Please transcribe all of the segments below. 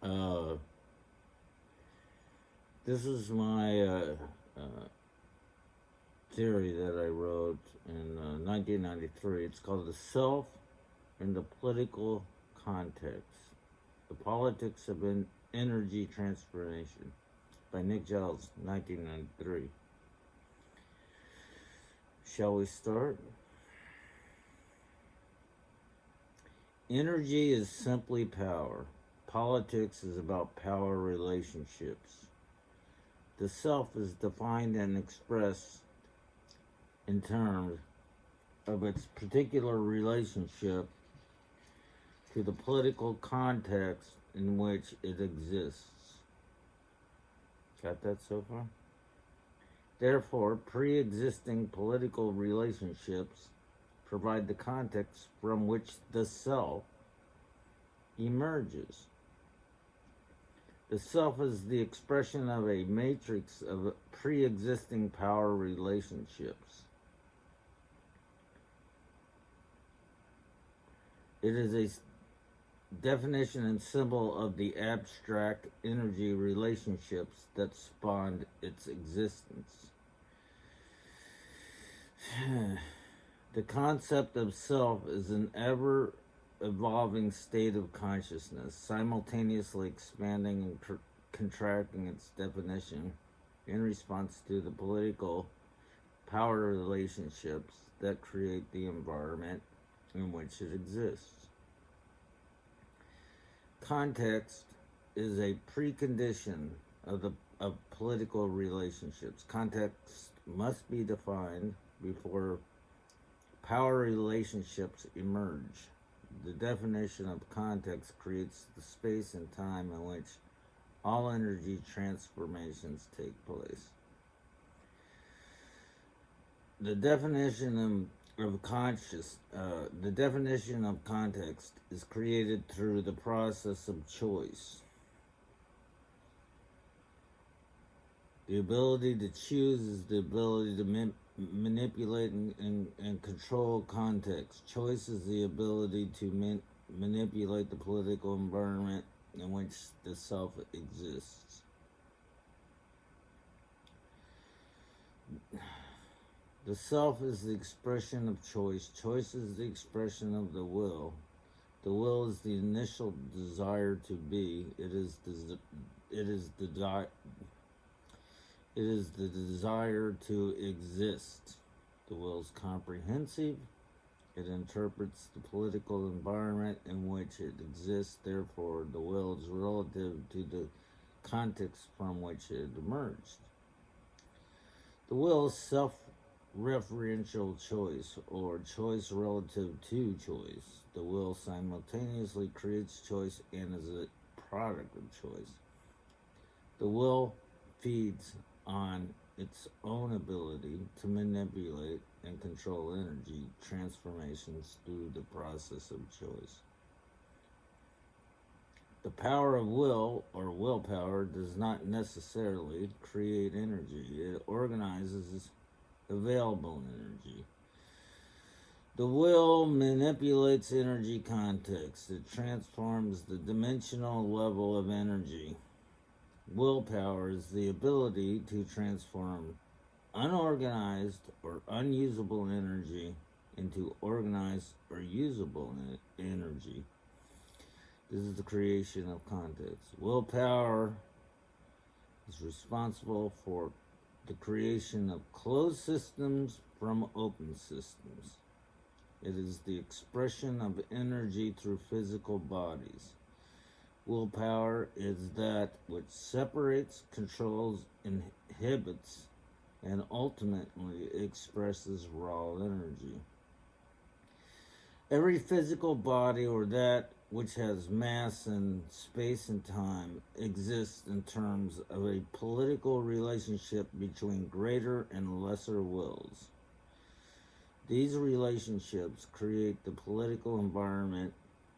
uh, this is my theory that I wrote in 1993. It's called The Self in the Political Context: The Politics of Energy Transformation by Nick Giles, 1993. Shall we start? Energy is simply power. Politics is about power relationships. The self is defined and expressed in terms of its particular relationship to the political context in which it exists. Got that so far? Therefore, pre-existing political relationships provide the context from which the self emerges. The self is the expression of a matrix of pre-existing power relationships. It is a definition and symbol of the abstract energy relationships that spawned its existence. The concept of self is an ever evolving state of consciousness, simultaneously expanding and contracting its definition in response to the political power relationships that create the environment in which it exists. Context is a precondition of political relationships. Context must be defined before power relationships emerge. The definition of context creates the space and time in which all energy transformations take place. The definition of context is created through the process of choice. The ability to choose is the ability to manipulate and control context. Choice is the ability to manipulate the political environment in which the self exists. The self is the expression of choice. Choice is the expression of the will. The will is the initial desire to be. It is the desire to exist. The will is comprehensive. It interprets the political environment in which it exists. Therefore, the will is relative to the context from which it emerged. The will is self-referential choice, or choice relative to choice. The will simultaneously creates choice and is a product of choice. The will feeds on its own ability to manipulate and control energy transformations through the process of choice. The power of will, or willpower, does not necessarily create energy. It organizes available energy. The will manipulates energy context. It transforms the dimensional level of energy. Willpower is the ability to transform unorganized or unusable energy into organized or usable energy. This is the creation of context. Willpower is responsible for the creation of closed systems from open systems. It is the expression of energy through physical bodies. Willpower is that which separates, controls, inhibits, and ultimately expresses raw energy. Every physical body, or that which has mass and space and time, exists in terms of a political relationship between greater and lesser wills. These relationships create the political environment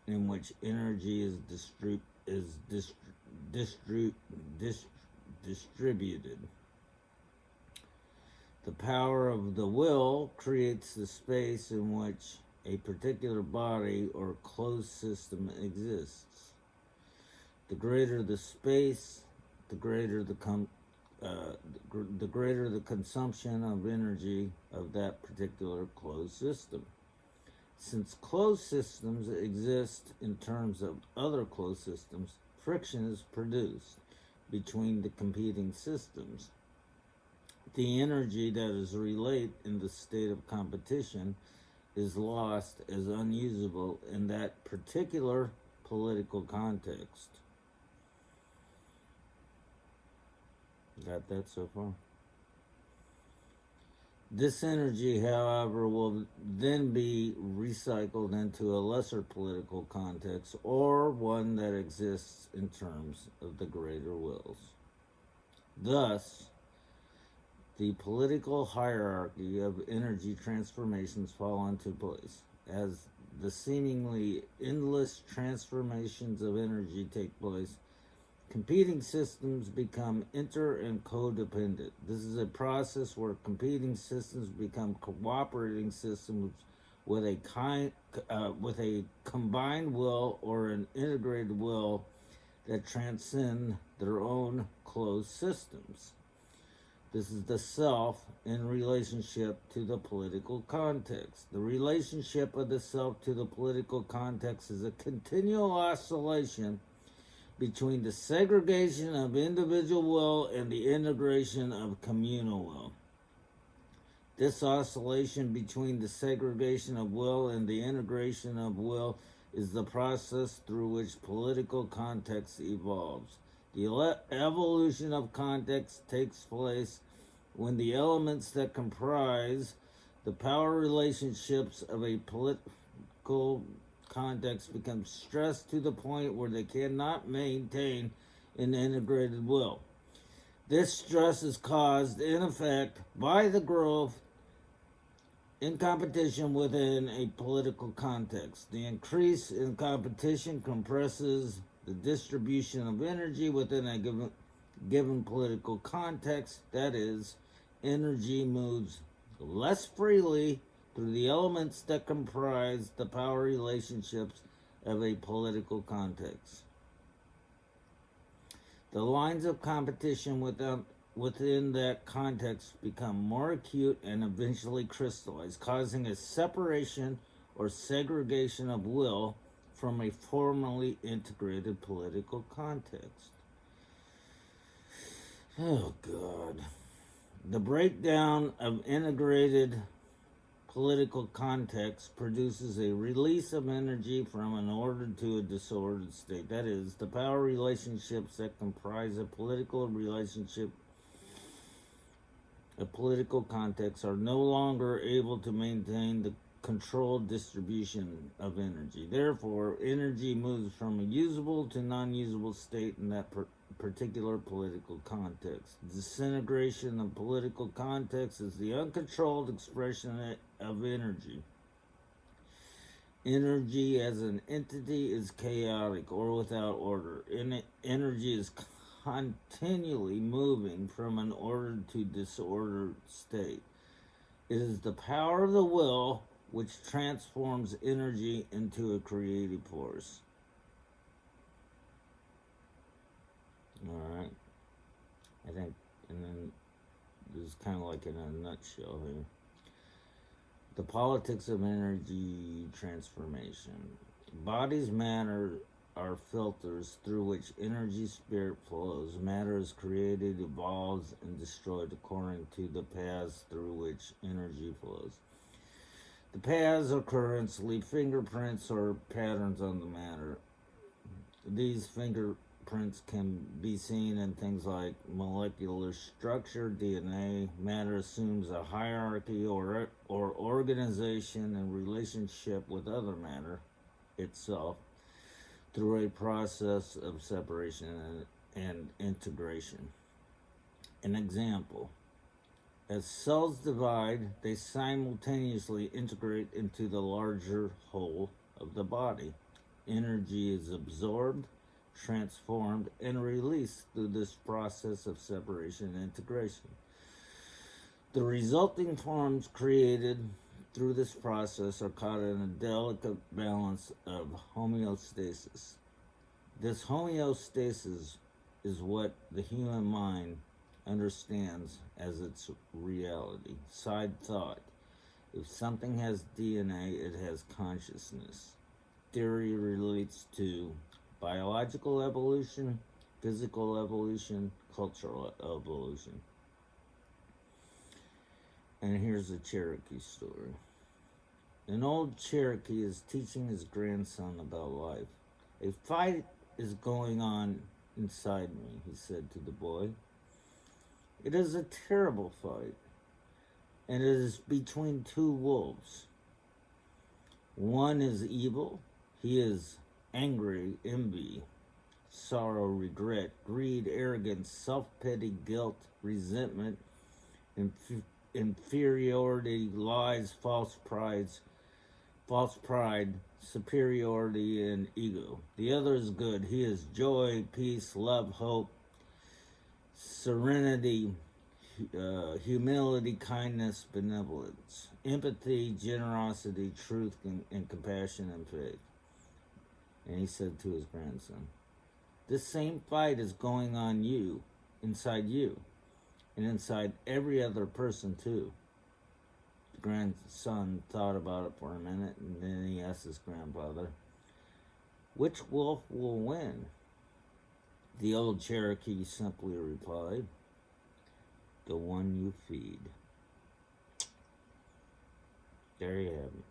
in which energy is distributed. The power of the will creates the space in which a particular body or closed system exists. The greater the space, the greater the greater the consumption of energy of that particular closed system. Since closed systems exist in terms of other closed systems, friction is produced between the competing systems. The energy that is relayed in the state of competition is lost as unusable in that particular political context. Got that so far? This energy, however, will then be recycled into a lesser political context or one that exists in terms of the greater wills. Thus, the political hierarchy of energy transformations fall into place. As the seemingly endless transformations of energy take place, competing systems become inter and codependent. This is a process where competing systems become cooperating systems with a combined will or an integrated will that transcend their own closed systems. This is the self in relationship to the political context. The relationship of the self to the political context is a continual oscillation between the segregation of individual will and the integration of communal will. This oscillation between the segregation of will and the integration of will is the process through which political context evolves. The evolution of context takes place when the elements that comprise the power relationships of a political context become stressed to the point where they cannot maintain an integrated will. This stress is caused, in effect, by the growth in competition within a political context. The increase in competition compresses the distribution of energy within a given political context. That is, energy moves less freely through the elements that comprise the power relationships of a political context. The lines of competition within that context become more acute and eventually crystallize, causing a separation or segregation of will from a formally integrated political context. Oh, God. The breakdown of integrated political context produces a release of energy from an ordered to a disordered state. That is, the power relationships that comprise a political relationship, a political context, are no longer able to maintain the controlled distribution of energy. Therefore, energy moves from a usable to non-usable state in that particular political context. Disintegration of political context is the uncontrolled expression of energy. Energy as an entity is chaotic or without order. Energy is continually moving from an ordered to disordered state. It is the power of the will which transforms energy into a creative force. All right. I think, and then this is kind of like in a nutshell here. The politics of energy transformation. Bodies, matter are filters through which energy spirit flows. Matter is created, evolves, and destroyed according to the paths through which energy flows. The paths or currents leave fingerprints or patterns on the matter. These fingerprints can be seen in things like molecular structure, DNA. Matter assumes a hierarchy or organization and relationship with other matter itself through a process of separation and integration. An example. As cells divide, they simultaneously integrate into the larger whole of the body. Energy is absorbed, transformed, and released through this process of separation and integration. The resulting forms created through this process are caught in a delicate balance of homeostasis. This homeostasis is what the human mind understands as its reality. Side thought. If something has DNA, it has consciousness. Theory relates to biological evolution, physical evolution, cultural evolution. And here's a Cherokee story. An old Cherokee is teaching his grandson about life. A fight is going on inside me, he said to the boy. It is a terrible fight, and it is between two wolves. One is evil. He is angry, envy, sorrow, regret, greed, arrogance, self-pity, guilt, resentment, inferiority, lies, false pride, superiority, and ego. The other is good. He is joy, peace, love, hope, serenity, humility, kindness, benevolence, empathy, generosity, truth, and compassion, and faith. And he said to his grandson, this same fight is going on inside you, and inside every other person too. The grandson thought about it for a minute, and then he asked his grandfather, which wolf will win? The old Cherokee simply replied, the one you feed. There you have it.